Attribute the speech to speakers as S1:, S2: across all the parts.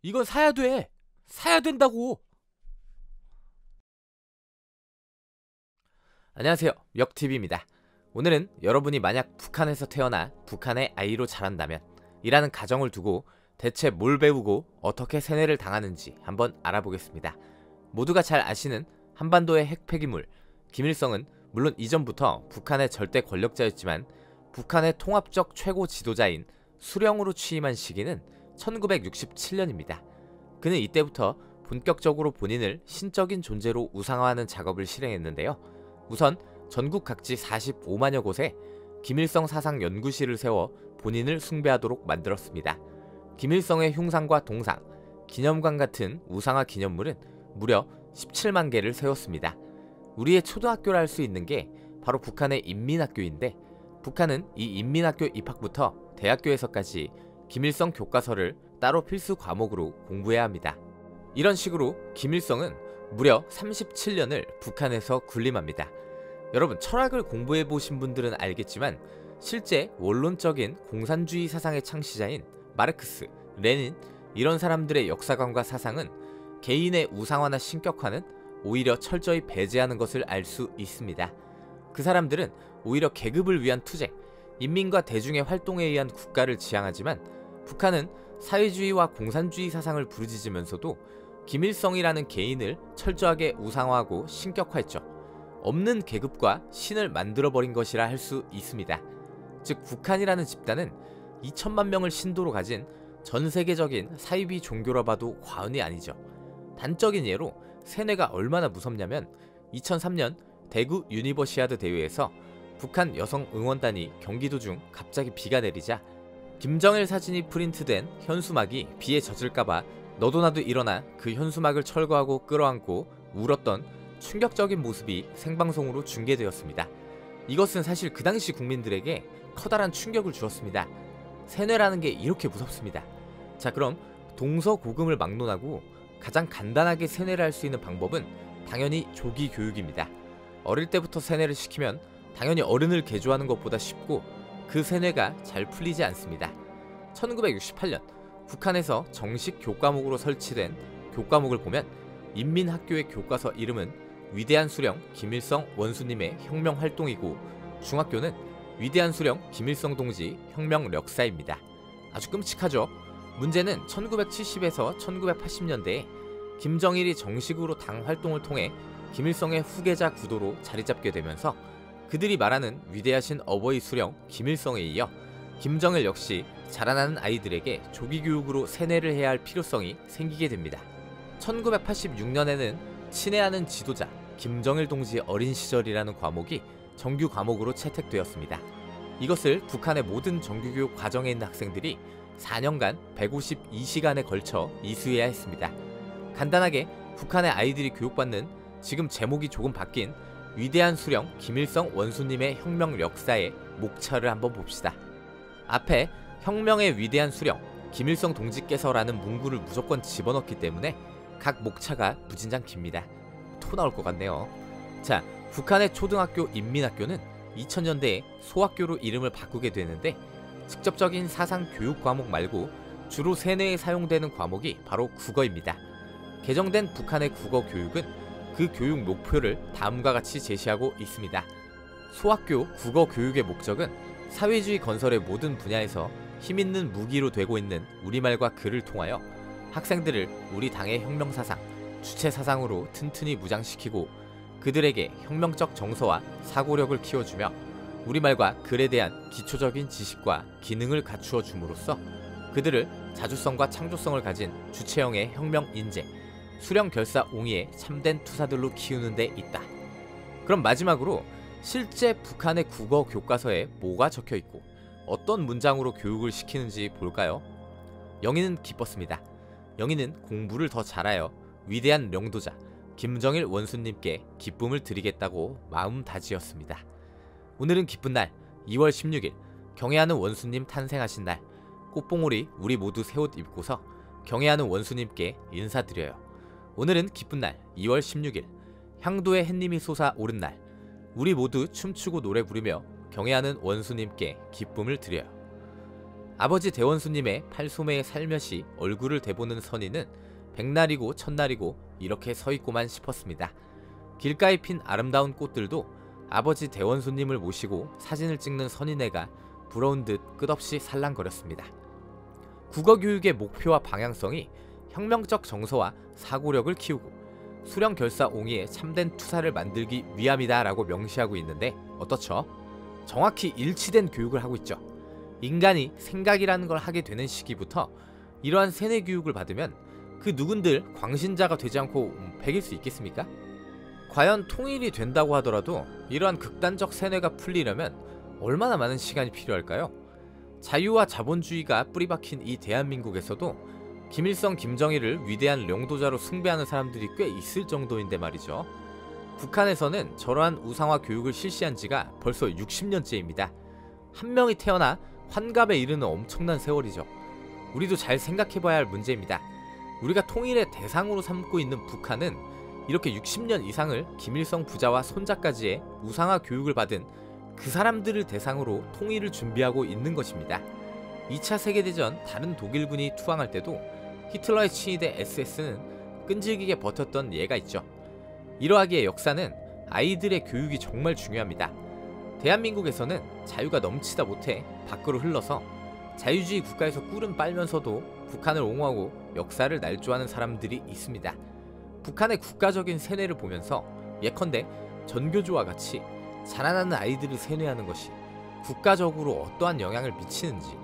S1: 이건 사야 돼. 사야 된다고. 안녕하세요, 역TV입니다. 오늘은 여러분이 만약 북한에서 태어나 북한의 아이로 자란다면 이라는 가정을 두고 대체 뭘 배우고 어떻게 세뇌를 당하는지 한번 알아보겠습니다. 모두가 잘 아시는 한반도의 핵폐기물 김일성은 물론 이전부터 북한의 절대 권력자였지만 북한의 통합적 최고 지도자인 수령으로 취임한 시기는 1967년입니다. 그는 이때부터 본격적으로 본인을 신적인 존재로 우상화하는 작업을 실행했는데요. 우선 전국 각지 45만여 곳에 김일성 사상 연구실을 세워 본인을 숭배하도록 만들었습니다. 김일성의 흉상과 동상, 기념관 같은 우상화 기념물은 무려 17만 개를 세웠습니다. 우리의 초등학교라 할 수 있는 게 바로 북한의 인민학교인데, 북한은 이 인민학교 입학부터 대학교에서까지 김일성 교과서를 따로 필수 과목으로 공부해야 합니다. 이런 식으로 김일성은 무려 37년을 북한에서 군림합니다. 여러분, 철학을 공부해보신 분들은 알겠지만 실제 원론적인 공산주의 사상의 창시자인 마르크스, 레닌 이런 사람들의 역사관과 사상은 개인의 우상화나 신격화는 오히려 철저히 배제하는 것을 알 수 있습니다. 그 사람들은 오히려 계급을 위한 투쟁, 인민과 대중의 활동에 의한 국가를 지향하지만 북한은 사회주의와 공산주의 사상을 부르짖으면서도 김일성이라는 개인을 철저하게 우상화하고 신격화했죠. 없는 계급과 신을 만들어버린 것이라 할 수 있습니다. 즉, 북한이라는 집단은 2천만 명을 신도로 가진 전 세계적인 사이비 종교라 봐도 과언이 아니죠. 단적인 예로 세뇌가 얼마나 무섭냐면 2003년 대구 유니버시아드 대회에서 북한 여성 응원단이 경기도 중 갑자기 비가 내리자 김정일 사진이 프린트된 현수막이 비에 젖을까봐 너도 나도 일어나 그 현수막을 철거하고 끌어안고 울었던 충격적인 모습이 생방송으로 중계되었습니다. 이것은 사실 그 당시 국민들에게 커다란 충격을 주었습니다. 세뇌라는 게 이렇게 무섭습니다. 자, 그럼 동서고금을 막론하고 가장 간단하게 세뇌를 할 수 있는 방법은 당연히 조기 교육입니다. 어릴 때부터 세뇌를 시키면 당연히 어른을 개조하는 것보다 쉽고 그 세뇌가 잘 풀리지 않습니다. 1968년 북한에서 정식 교과목으로 설치된 교과목을 보면 인민학교의 교과서 이름은 위대한 수령 김일성 원수님의 혁명활동이고, 중학교는 위대한 수령 김일성 동지 혁명력사입니다. 아주 끔찍하죠? 문제는 1970에서 1980년대에 김정일이 정식으로 당 활동을 통해 김일성의 후계자 구도로 자리잡게 되면서 그들이 말하는 위대하신 어버이 수령 김일성에 이어 김정일 역시 자라나는 아이들에게 조기교육으로 세뇌를 해야 할 필요성이 생기게 됩니다. 1986년에는 친애하는 지도자 김정일 동지의 어린 시절이라는 과목이 정규 과목으로 채택되었습니다. 이것을 북한의 모든 정규교육 과정에 있는 학생들이 4년간 152시간에 걸쳐 이수해야 했습니다. 간단하게 북한의 아이들이 교육받는 지금 제목이 조금 바뀐 위대한 수령 김일성 원수님의 혁명 역사의 목차를 한번 봅시다. 앞에 혁명의 위대한 수령 김일성 동지께서라는 문구를 무조건 집어넣기 때문에 각 목차가 무진장 깁니다. 토 나올 것 같네요. 자, 북한의 초등학교 인민학교는 2000년대에 소학교로 이름을 바꾸게 되는데, 직접적인 사상 교육 과목 말고 주로 세뇌에 사용되는 과목이 바로 국어입니다. 개정된 북한의 국어 교육은 그 교육 목표를 다음과 같이 제시하고 있습니다. 소학교 국어 교육의 목적은 사회주의 건설의 모든 분야에서 힘있는 무기로 되고 있는 우리말과 글을 통하여 학생들을 우리 당의 혁명사상, 주체사상으로 튼튼히 무장시키고 그들에게 혁명적 정서와 사고력을 키워주며 우리말과 글에 대한 기초적인 지식과 기능을 갖추어 줌으로써 그들을 자주성과 창조성을 가진 주체형의 혁명 인재, 수령 결사 옹이의 참된 투사들로 키우는 데 있다. 그럼 마지막으로 실제 북한의 국어 교과서에 뭐가 적혀 있고 어떤 문장으로 교육을 시키는지 볼까요? 영희는 기뻤습니다. 영희는 공부를 더 잘하여 위대한 명도자 김정일 원수님께 기쁨을 드리겠다고 마음 다지었습니다. 오늘은 기쁜 날 2월 16일 경애하는 원수님 탄생하신 날, 꽃봉오리 우리 모두 새 옷 입고서 경애하는 원수님께 인사드려요. 오늘은 기쁜 날 2월 16일 향도의 햇님이 솟아오른 날, 우리 모두 춤추고 노래 부르며 경애하는 원수님께 기쁨을 드려요. 아버지 대원수님의 팔소매에 살며시 얼굴을 대보는 선인은 백날이고 천날이고 이렇게 서있고만 싶었습니다. 길가에 핀 아름다운 꽃들도 아버지 대원수님을 모시고 사진을 찍는 선인애가 부러운 듯 끝없이 살랑거렸습니다. 국어교육의 목표와 방향성이 혁명적 정서와 사고력을 키우고 수령결사 옹이의 참된 투사를 만들기 위함이다 라고 명시하고 있는데 어떻죠? 정확히 일치된 교육을 하고 있죠. 인간이 생각이라는 걸 하게 되는 시기부터 이러한 세뇌 교육을 받으면 그 누군들 광신자가 되지 않고 배길 수 있겠습니까? 과연 통일이 된다고 하더라도 이러한 극단적 세뇌가 풀리려면 얼마나 많은 시간이 필요할까요? 자유와 자본주의가 뿌리박힌 이 대한민국에서도 김일성, 김정일을 위대한領導자로 숭배하는 사람들이 꽤 있을 정도인데 말이죠. 북한에서는 저러한 우상화 교육을 실시한 지가 벌써 60년째입니다. 한 명이 태어나 환갑에 이르는 엄청난 세월이죠. 우리도 잘 생각해봐야 할 문제입니다. 우리가 통일의 대상으로 삼고 있는 북한은 이렇게 60년 이상을 김일성 부자와 손자까지의 우상화 교육을 받은 그 사람들을 대상으로 통일을 준비하고 있는 것입니다. 2차 세계대전 다른 독일군이 투항할 때도 히틀러의 친위대 SS는 끈질기게 버텼던 예가 있죠. 이러하기에 역사는 아이들의 교육이 정말 중요합니다. 대한민국에서는 자유가 넘치다 못해 밖으로 흘러서 자유주의 국가에서 꿀은 빨면서도 북한을 옹호하고 역사를 날조하는 사람들이 있습니다. 북한의 국가적인 세뇌를 보면서 예컨대 전교조와 같이 자라나는 아이들을 세뇌하는 것이 국가적으로 어떠한 영향을 미치는지,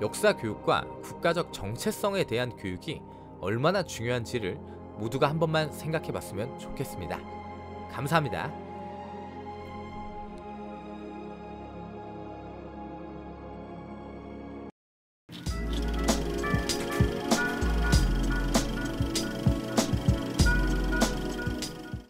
S1: 역사 교육과 국가적 정체성에 대한 교육이 얼마나 중요한지를 모두가 한 번만 생각해 봤으면 좋겠습니다. 감사합니다.